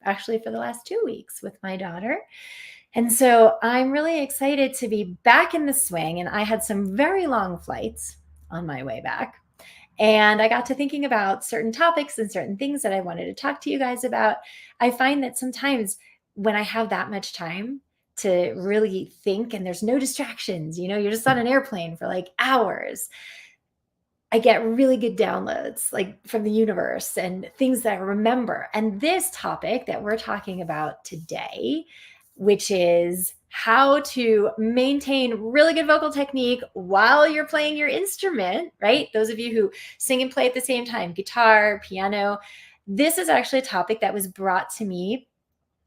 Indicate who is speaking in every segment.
Speaker 1: actually for the last 2 weeks with my daughter. And so I'm really excited to be back in the swing. And I had some very long flights on my way back. And I got to thinking about certain topics and certain things that I wanted to talk to you guys about. I find that sometimes when I have that much time to really think and there's no distractions, you're just on an airplane for like hours, I get really good downloads like from the universe and things that I remember. And this topic that we're talking about today, which is how to maintain really good vocal technique while you're playing your instrument, right? Those of you who sing and play at the same time, guitar, piano. This is actually a topic that was brought to me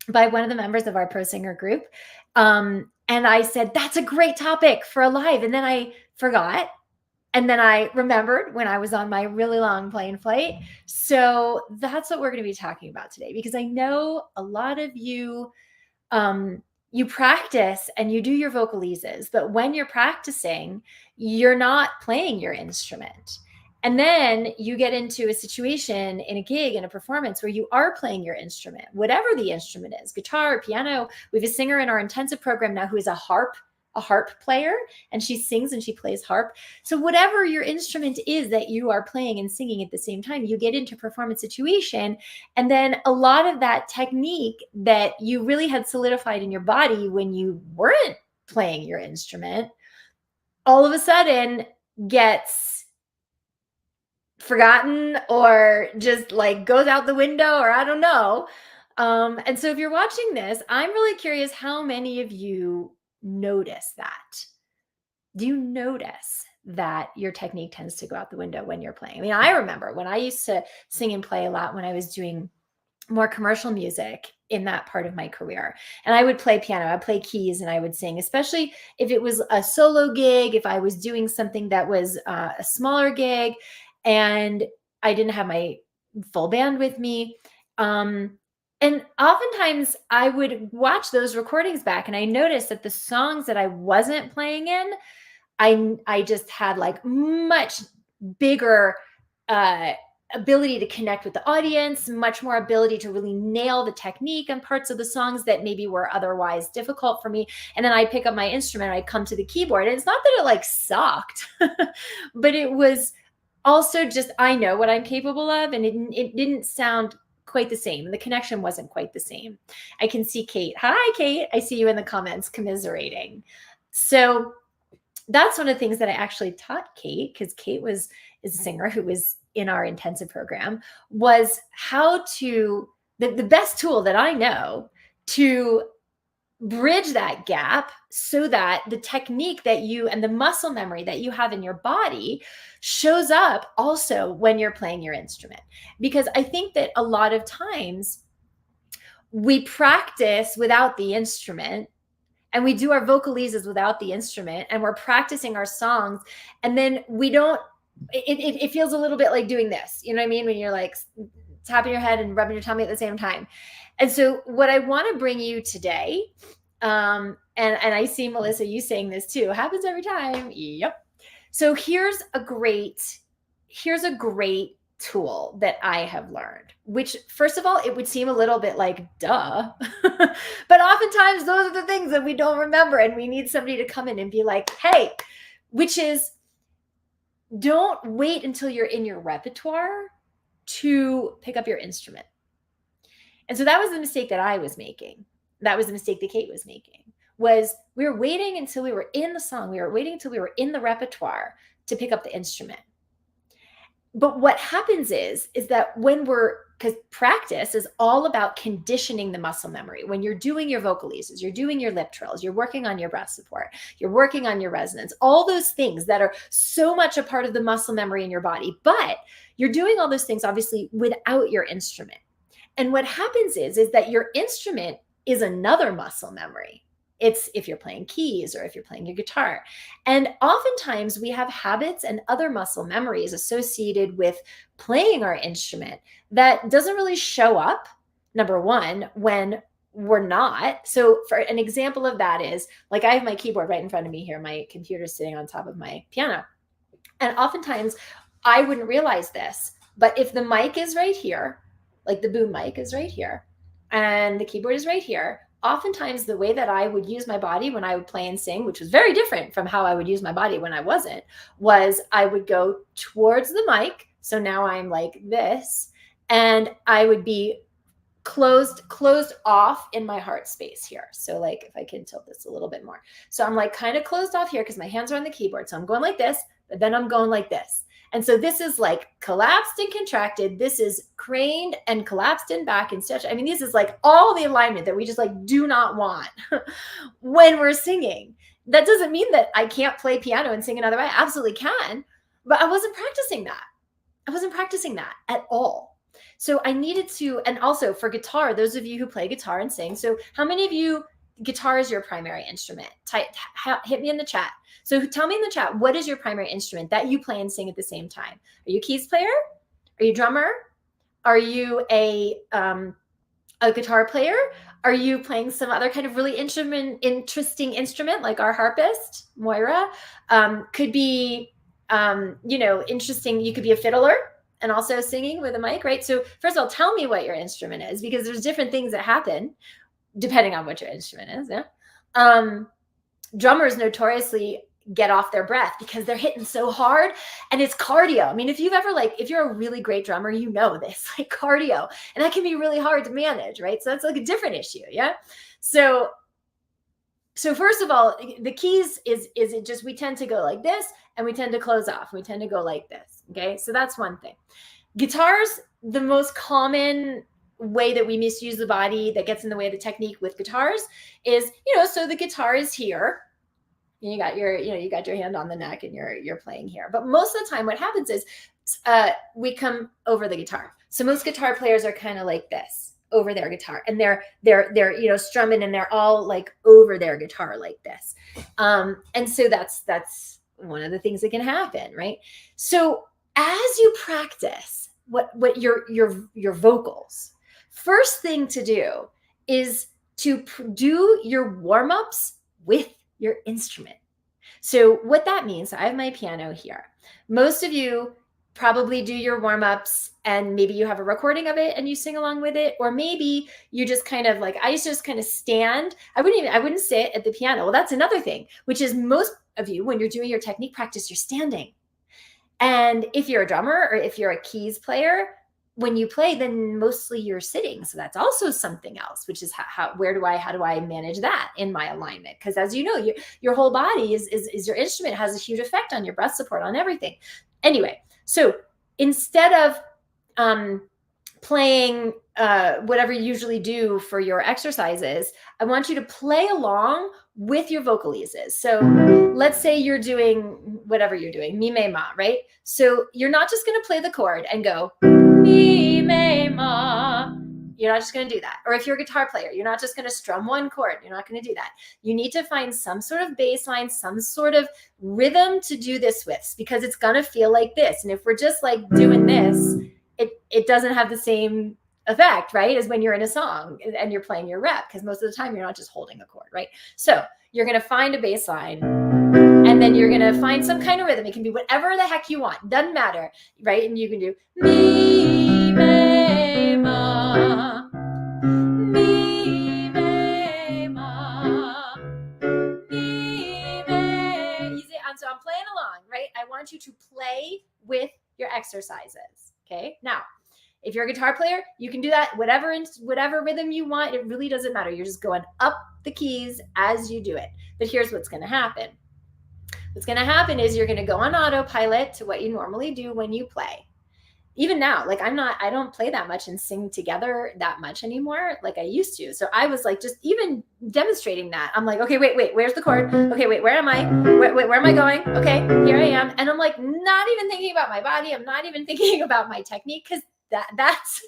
Speaker 1: by one of the members of our Pro Singer group. And I said, that's a great topic for a live. And then I forgot. And then I remembered when I was on my really long plane flight. So that's what we're going to be talking about today, because I know a lot of you, you practice and you do your vocalises, but when you're practicing, you're not playing your instrument. And then you get into a situation in a gig, in a performance where you are playing your instrument, whatever the instrument is, guitar, piano. We have a singer in our intensive program now who is a harp player, and she sings and she plays harp. So whatever your instrument is that you are playing and singing at the same time, you get into performance situation. And then a lot of that technique that you really had solidified in your body when you weren't playing your instrument, all of a sudden gets forgotten or just like goes out the window, or I don't know. And so if you're watching this, I'm really curious how many of you notice that. Do you notice that your technique tends to go out the window when you're playing? I mean, I remember when I used to sing and play a lot when I was doing more commercial music in that part of my career. And I would play piano, I'd play keys, and I would sing, especially if it was a solo gig, if I was doing something that was a smaller gig and I didn't have my full band with me. And oftentimes I would watch those recordings back and I noticed that the songs that I wasn't playing in, I just had like much bigger ability to connect with the audience, much more ability to really nail the technique on parts of the songs that maybe were otherwise difficult for me. And then I'd pick up my instrument, I'd come to the keyboard, and it's not that it like sucked, but it was also just, I know what I'm capable of, and it didn't sound quite the same. The connection wasn't quite the same. I can see Kate. Hi, Kate. I see you in the comments commiserating. So that's one of the things that I actually taught Kate, because Kate is a singer who was in our intensive program, was how to, the best tool that I know to bridge that gap so that the technique that you and the muscle memory that you have in your body shows up also when you're playing your instrument. Because I think that a lot of times we practice without the instrument, and we do our vocalises without the instrument, and we're practicing our songs, and then we don't, it feels a little bit like doing this, you know what I mean, when you're like tapping your head and rubbing your tummy at the same time. And so what I want to bring you today, and I see Melissa, you saying this too, happens every time. Yep. So here's a great tool that I have learned, which first of all, it would seem a little bit like duh, but oftentimes those are the things that we don't remember, and we need somebody to come in and be like, hey, which is, don't wait until you're in your repertoire to pick up your instrument. And so that was the mistake that I was making. That was the mistake that Kate was making, was we were waiting until we were in the song. We were waiting until we were in the repertoire to pick up the instrument. But what happens is that because practice is all about conditioning the muscle memory. When you're doing your vocalises, you're doing your lip trills, you're working on your breath support, you're working on your resonance, all those things that are so much a part of the muscle memory in your body. But you're doing all those things obviously without your instrument. And what happens is that your instrument is another muscle memory. It's if you're playing keys or if you're playing your guitar. And oftentimes we have habits and other muscle memories associated with playing our instrument that doesn't really show up, number one, when we're not. So for an example of that is, like, I have my keyboard right in front of me here. My computer's sitting on top of my piano. And oftentimes I wouldn't realize this, but if the mic is right here, like the boom mic is right here, and the keyboard is right here, oftentimes the way that I would use my body when I would play and sing, which was very different from how I would use my body when I wasn't, was I would go towards the mic. So now I'm like this, and I would be closed off in my heart space here. So like if I can tilt this a little bit more. So I'm like kind of closed off here because my hands are on the keyboard. So I'm going like this, but then I'm going like this. And so this is like collapsed and contracted. This is craned and collapsed and back and stretched. I mean, this is like all the alignment that we just like do not want when we're singing. That doesn't mean that I can't play piano and sing another way. I absolutely can, but I wasn't practicing that. I wasn't practicing that at all. So I needed to, and also for guitar, those of you who play guitar and sing. So how many of you, guitar is your primary instrument? Hit me in the chat. So tell me in the chat, what is your primary instrument that you play and sing at the same time? Are you a keys player? Are you a drummer? Are you a guitar player? Are you playing some other kind of really interesting instrument like our harpist, Moira? Could be, interesting. You could be a fiddler and also singing with a mic, right? So first of all, tell me what your instrument is, because there's different things that happen depending on what your instrument is. Yeah. Drummers notoriously get off their breath because they're hitting so hard, and it's cardio. I mean, if you're a really great drummer, you know this, like cardio, and that can be really hard to manage, right? So that's like a different issue. Yeah. So first of all, the keys is it just, we tend to go like this and we tend to close off. We tend to go like this. Okay. So that's one thing. Guitars, the most common way that we misuse the body that gets in the way of the technique with guitars is, so the guitar is here. You got your hand on the neck and you're playing here. But most of the time what happens is we come over the guitar. So most guitar players are kind of like this over their guitar, and they're strumming, and they're all like over their guitar like this. And so that's one of the things that can happen, right? So as you practice what your vocals, first thing to do is to do your warm-ups with your instrument. So what that means, I have my piano here. Most of you probably do your warm-ups and maybe you have a recording of it and you sing along with it, or maybe you just kind of like, I used to just kind of stand. I wouldn't sit at the piano. Well, that's another thing, which is most of you, when you're doing your technique practice, you're standing. And if you're a drummer or if you're a keys player, when you play, then mostly you're sitting. So that's also something else, which is how do I manage that in my alignment? Because as you know, your whole body is your instrument, has a huge effect on your breath support, on everything. Anyway, so instead of playing whatever you usually do for your exercises, I want you to play along with your vocalises. So let's say you're doing whatever you're doing, mi, me, ma, right? So you're not just going to play the chord and go mi, me, ma. You're not just going to do that. Or if you're a guitar player, you're not just going to strum one chord. You're not going to do that. You need to find some sort of bass line, some sort of rhythm to do this with, because it's going to feel like this. And if we're just like doing this, it doesn't have the same effect, right, as when you're in a song and you're playing your rep, because most of the time you're not just holding a chord, right? So you're going to find a bass line, and then you're going to find some kind of rhythm. It can be whatever the heck you want. Doesn't matter, right? And you can do mi, me, ma, mi, me, ma, mi, me. You see, so I'm playing along, right? I want you to play with your exercises. Okay. Now, if you're a guitar player, you can do that whatever rhythm you want. It really doesn't matter. You're just going up the keys as you do it. But here's what's going to happen. What's going to happen is you're going to go on autopilot to what you normally do when you play. Even now, like I don't play that much and sing together that much anymore like I used to. So I was like, just even demonstrating that. I'm like, okay, wait, where's the chord? Okay, wait, where am I? Where am I going? Okay, here I am. And I'm like, not even thinking about my body. I'm not even thinking about my technique, because that's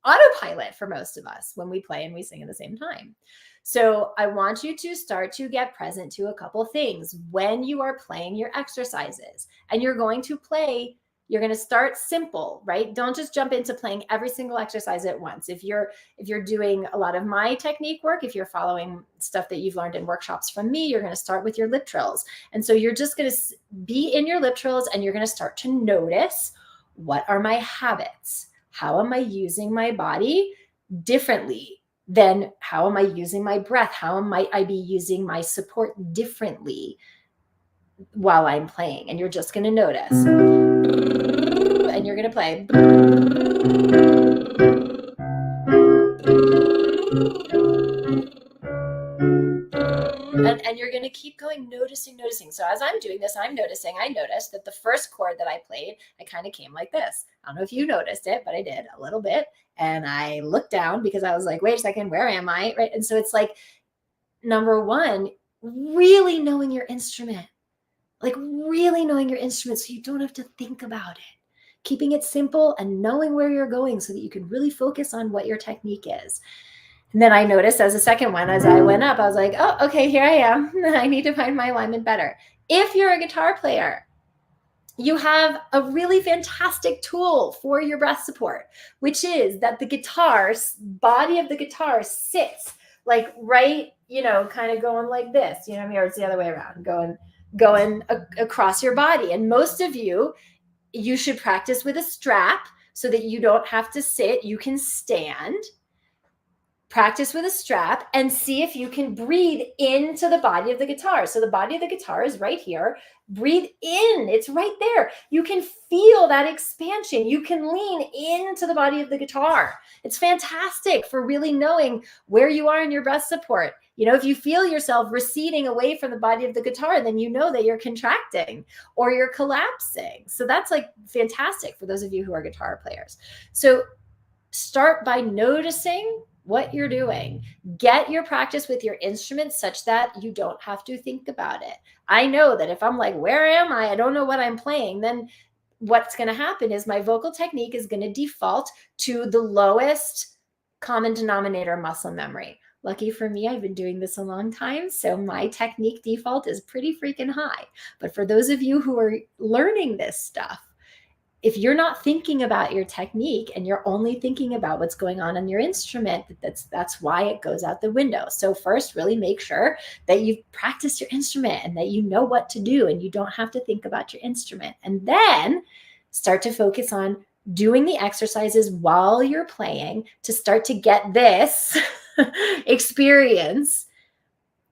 Speaker 1: autopilot for most of us when we play and we sing at the same time. So I want you to start to get present to a couple things when you are playing your exercises. And you're going to start simple, right? Don't just jump into playing every single exercise at once. If you're doing a lot of my technique work, if you're following stuff that you've learned in workshops from me, you're going to start with your lip trills. And so you're just going to be in your lip trills, and you're going to start to notice, what are my habits? How am I using my body differently then how am I using my breath? How might I be using my support differently while I'm playing? And you're just going to notice. And you're going to play. And you're going to keep going, noticing. So as I'm doing this, I noticed that the first chord that I played, I kind of came like this. I don't know if you noticed it, but I did a little bit. And I looked down because I was like, wait a second, where am I? Right. And so it's like, number one, really knowing your instrument, so you don't have to think about it. Keeping it simple and knowing where you're going so that you can really focus on what your technique is. And then I noticed as a second one, as I went up, I was like, oh, okay, here I am. I need to find my alignment better. If you're a guitar player, you have a really fantastic tool for your breath support, which is that the body of the guitar sits like right, kind of going like this, or it's the other way around, going across your body. And most of you should practice with a strap so that you don't have to sit, you can stand. Practice with a strap and see if you can breathe into the body of the guitar. So the body of the guitar is right here. Breathe in. It's right there. You can feel that expansion. You can lean into the body of the guitar. It's fantastic for really knowing where you are in your breath support. If you feel yourself receding away from the body of the guitar, then you know that you're contracting or you're collapsing. So that's like fantastic for those of you who are guitar players. So start by noticing what you're doing. Get your practice with your instrument such that you don't have to think about it. I know that if I'm like, where am I? I don't know what I'm playing. Then what's going to happen is my vocal technique is going to default to the lowest common denominator muscle memory. Lucky for me, I've been doing this a long time, so my technique default is pretty freaking high. But for those of you who are learning this stuff, if you're not thinking about your technique and you're only thinking about what's going on your instrument, that's why it goes out the window. So first, really make sure that you've practiced your instrument and that you know what to do and you don't have to think about your instrument. And then start to focus on doing the exercises while you're playing to start to get this experience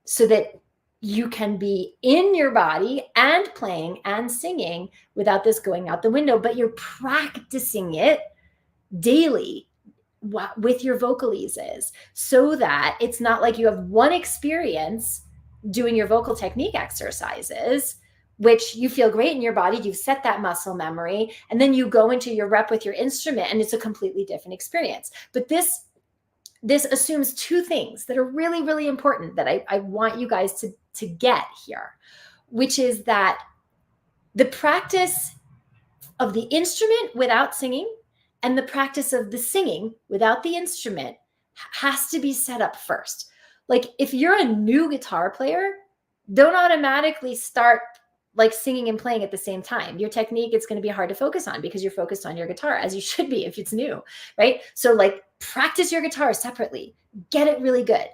Speaker 1: so that you can be in your body and playing and singing without this going out the window, but you're practicing it daily with your vocalises so that it's not like you have one experience doing your vocal technique exercises, which you feel great in your body, you've set that muscle memory, and then you go into your rep with your instrument and it's a completely different experience. But this assumes two things that are really, really important that I want you guys to get here, which is that the practice of the instrument without singing and the practice of the singing without the instrument has to be set up first. Like if you're a new guitar player, don't automatically start like singing and playing at the same time. Your technique, it's going to be hard to focus on because you're focused on your guitar, as you should be if it's new, right? So like practice your guitar separately, get it really good.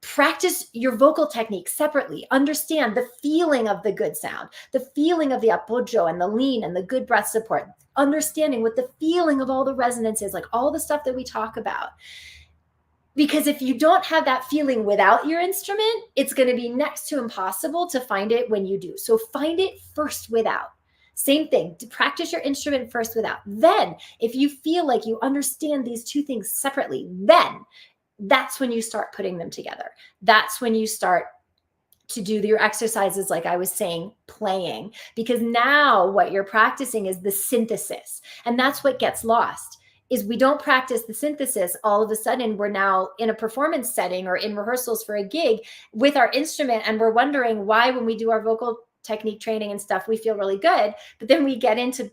Speaker 1: Practice your vocal technique separately. Understand the feeling of the good sound, the feeling of the appoggio and the lean and the good breath support, understanding what the feeling of all the resonance is, like all the stuff that we talk about. Because if you don't have that feeling without your instrument, it's going to be next to impossible to find it when you do. So find it first without. Same thing, to practice your instrument first without. Then, if you feel like you understand these two things separately, then that's when you start putting them together. That's when you start to do your exercises, like I was saying, playing. Because now what you're practicing is the synthesis. And that's what gets lost. Is we don't practice the synthesis, all of a sudden we're now in a performance setting or in rehearsals for a gig with our instrument, and we're wondering why when we do our vocal technique training and stuff, we feel really good, but then we get into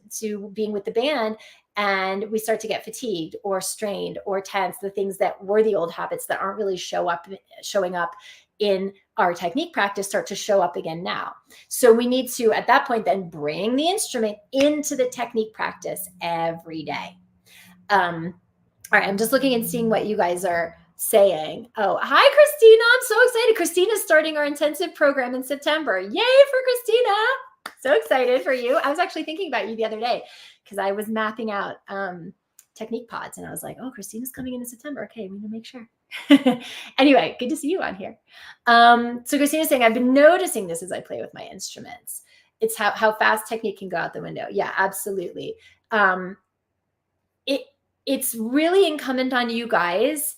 Speaker 1: being with the band and we start to get fatigued or strained or tense, the things that were the old habits that aren't really showing up in our technique practice start to show up again now. So we need to, at that point, then bring the instrument into the technique practice every day. All right, I'm just looking and seeing what you guys are saying. Oh, hi, Christina. I'm so excited. Christina's starting our intensive program in September. Yay for Christina. So excited for you. I was actually thinking about you the other day because I was mapping out technique pods and I was like, oh, Christina's coming in September. Okay, we need to make sure. Anyway, good to see you on here. So Christina's saying, I've been noticing this as I play with my instruments. It's how fast technique can go out the window. Yeah, absolutely. It it's really incumbent on you guys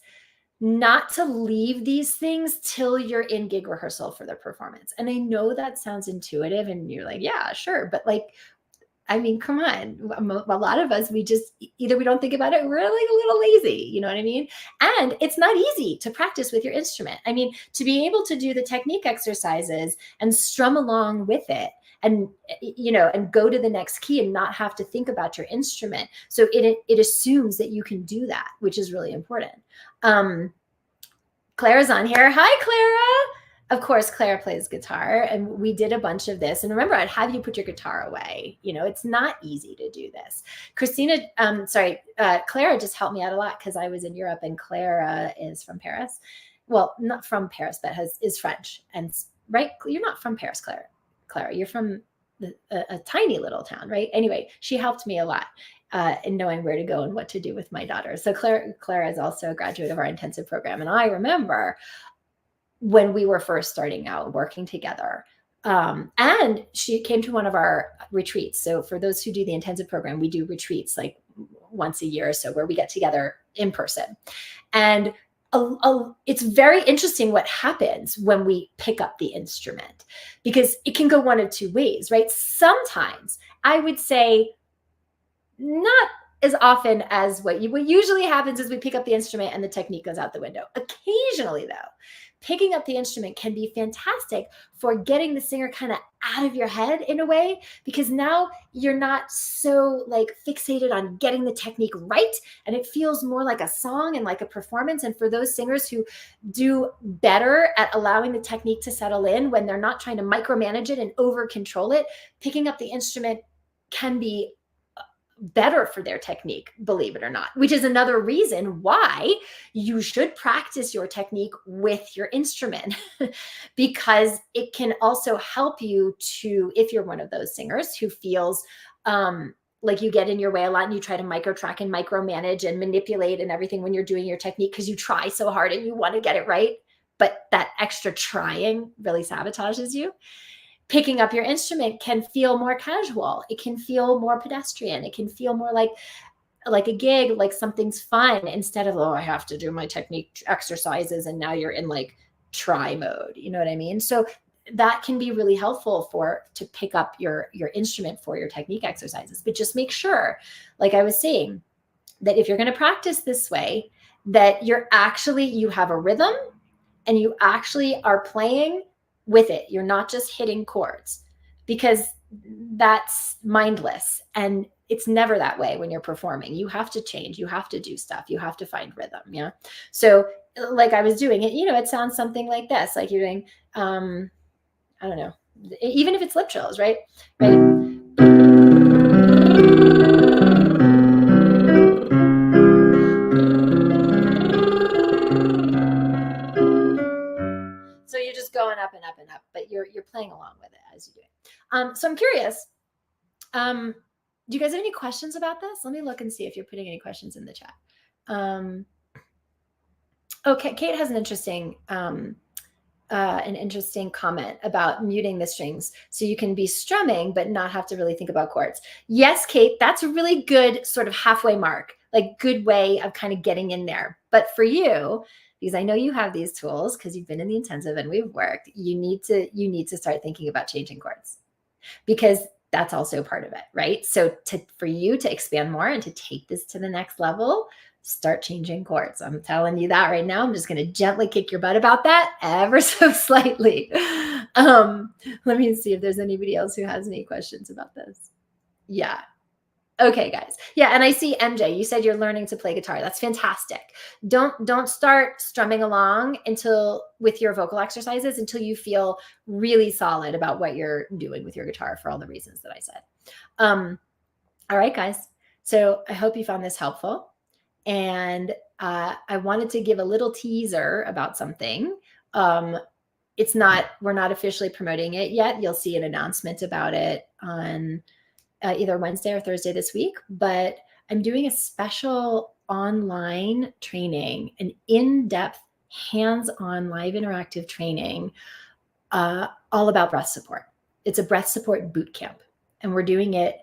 Speaker 1: not to leave these things till you're in gig rehearsal for the performance. And I know that sounds intuitive and you're like, yeah, sure. But like, I mean, come on. A lot of us, we just either we don't think about it, we're like a little lazy. You know what I mean? And it's not easy to practice with your instrument. I mean, to be able to do the technique exercises and strum along with it and and go to the next key and not have to think about your instrument. So it assumes that you can do that, which is really important. Clara's on here. Hi, Clara. Of course, Clara plays guitar, and we did a bunch of this. And remember, I'd have you put your guitar away. It's not easy to do this. Christina, Clara just helped me out a lot because I was in Europe, and Clara is from Paris. Well, not from Paris, but is French. And right, you're not from Paris, Clara. You're from a tiny little town, right? Anyway, she helped me a lot in knowing where to go and what to do with my daughter. So Clara is also a graduate of our intensive program. And I remember when we were first starting out working together. And she came to one of our retreats. So for those who do the intensive program, we do retreats like once a year or so where we get together in person. And it's very interesting what happens when we pick up the instrument, because it can go one of two ways, right? Sometimes I would say not as often as what usually happens is we pick up the instrument and the technique goes out the window. Occasionally, though, picking up the instrument can be fantastic for getting the singer kind of out of your head in a way, because now you're not so like fixated on getting the technique right, and it feels more like a song and like a performance. And for those singers who do better at allowing the technique to settle in when they're not trying to micromanage it and over control it, picking up the instrument can be better for their technique, believe it or not, which is another reason why you should practice your technique with your instrument, because it can also help you to, if you're one of those singers who feels like you get in your way a lot and you try to micro track and micromanage and manipulate and everything when you're doing your technique because you try so hard and you want to get it right, but that extra trying really sabotages you. Picking up your instrument can feel more casual. It can feel more pedestrian. It can feel more like a gig, like something's fun, instead of, oh, I have to do my technique exercises. And now you're in like try mode. You know what I mean? So that can be really helpful to pick up your instrument for your technique exercises. But just make sure, like I was saying, that if you're going to practice this way, that you have a rhythm and you actually are playing with it. You're not just hitting chords, because that's mindless. And it's never that way when you're performing. You have to change. You have to do stuff. You have to find rhythm. Yeah. So like I was doing it, it sounds something like this, like you're doing, I don't know, even if it's lip trills, right? So you're just going up and up and up, but you're playing along with it as you do it. So I'm curious, do you guys have any questions about this? Let me look and see if you're putting any questions in the chat. Okay, Kate has an interesting comment about muting the strings so you can be strumming but not have to really think about chords. Yes, Kate, that's a really good sort of halfway mark, like good way of kind of getting in there. But for you, because I know you have these tools because you've been in the intensive and we've worked, you need to start thinking about changing chords, because that's also part of it, right? So for you to expand more and to take this to the next level, start changing chords. I'm telling you that right now. I'm just going to gently kick your butt about that ever so slightly. Let me see if there's anybody else who has any questions about this. Yeah. Okay, guys. Yeah, and I see MJ, you said you're learning to play guitar. That's fantastic. Don't start strumming along with your vocal exercises until you feel really solid about what you're doing with your guitar, for all the reasons that I said. All right, guys. So I hope you found this helpful. And I wanted to give a little teaser about something. We're not officially promoting it yet. You'll see an announcement about it on either Wednesday or Thursday this week, but I'm doing a special online training, an in-depth hands-on live interactive training all about breath support. It's a breath support boot camp, and we're doing it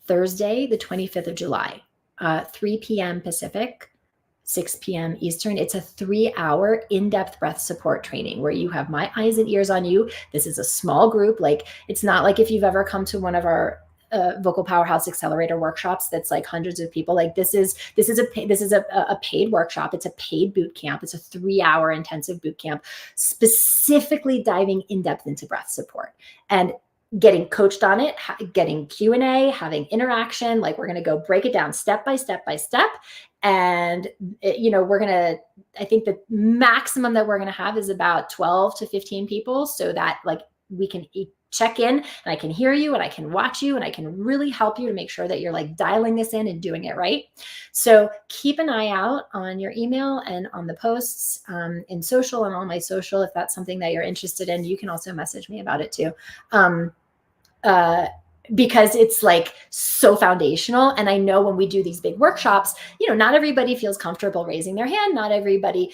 Speaker 1: Thursday, the 25th of July, 3 p.m. Pacific, 6 p.m. Eastern. It's a 3-hour in-depth breath support training where you have my eyes and ears on you. This is a small group. Like, it's not like if you've ever come to one of our Vocal Powerhouse Accelerator workshops that's like hundreds of people. Like, this is a paid workshop. It's a paid boot camp. It's a 3-hour intensive boot camp, specifically diving in depth into breath support and getting coached on it, getting Q&A, having interaction. Like, we're going to go break it down step by step by step. And, I think the maximum that we're going to have is about 12 to 15 people, so that like we can check in and I can hear you and I can watch you and I can really help you to make sure that you're like dialing this in and doing it right. So keep an eye out on your email and on the posts in social and on my social. If that's something that you're interested in, you can also message me about it too. Because it's like so foundational. And I know when we do these big workshops, not everybody feels comfortable raising their hand. Not everybody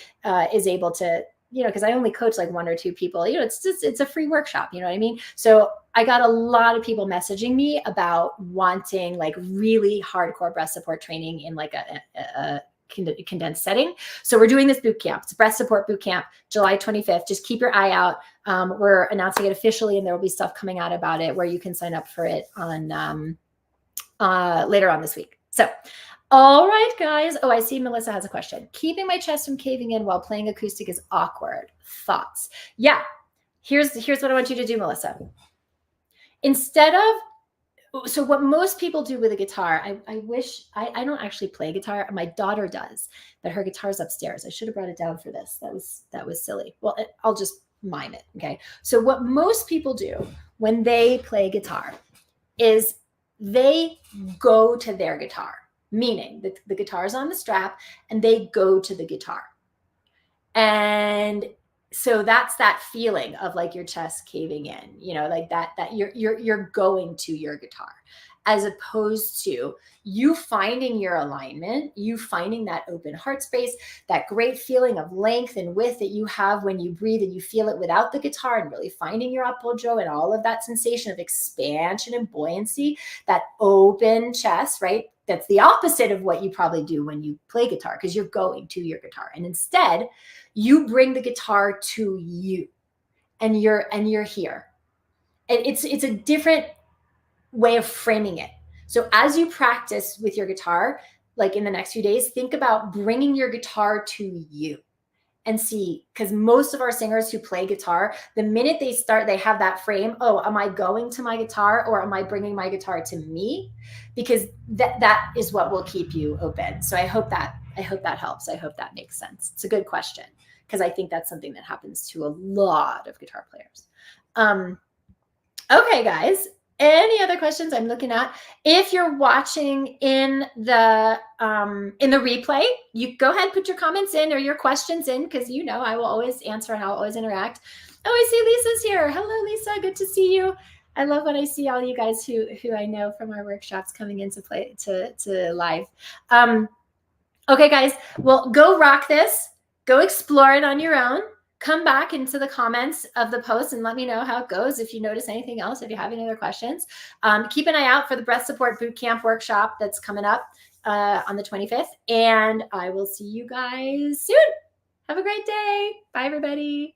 Speaker 1: is able to, because I only coach like 1 or 2 people, it's a free workshop, you know what I mean? So I got a lot of people messaging me about wanting like really hardcore breath support training in like a condensed setting. So we're doing this boot camp. It's a breath support boot camp, July 25th. Just keep your eye out. We're announcing it officially, and there will be stuff coming out about it where you can sign up for it on later on this week. So, all right, guys. Oh, I see Melissa has a question. Keeping my chest from caving in while playing acoustic is awkward. Thoughts? Yeah. Here's what I want you to do, Melissa. So what most people do with a guitar, I wish, I don't actually play guitar. My daughter does, but her guitar's upstairs. I should have brought it down for this. That was silly. Well, I'll just mime it. Okay. So what most people do when they play guitar is they go to their guitar, meaning that the guitar's on the strap and they go to the guitar. And so that's that feeling of like your chest caving in, like that you're going to your guitar, as opposed to you finding your alignment, you finding that open heart space, that great feeling of length and width that you have when you breathe and you feel it without the guitar, and really finding your apogeo and all of that sensation of expansion and buoyancy, that open chest, right? That's the opposite of what you probably do when you play guitar, because you're going to your guitar. And instead, you bring the guitar to you, and you're here. And it's a different way of framing it. So as you practice with your guitar, like in the next few days, think about bringing your guitar to you and see, because most of our singers who play guitar, the minute they start, they have that frame. Oh, am I going to my guitar, or am I bringing my guitar to me? Because that is what will keep you open. So I hope that helps. I hope that makes sense. It's a good question, because I think that's something that happens to a lot of guitar players. Okay, guys. Any other questions I'm looking at? If you're watching in the replay, you go ahead, put your comments in or your questions in, because I will always answer and I'll always interact. Oh, I see Lisa's here. Hello, Lisa. Good to see you. I love when I see all you guys who I know from our workshops coming into play to live. Okay, guys. Well, go rock this. Go explore it on your own. Come back into the comments of the post and let me know how it goes. If you notice anything else, if you have any other questions, keep an eye out for the Breath Support Bootcamp workshop that's coming up on the 25th. And I will see you guys soon. Have a great day. Bye, everybody.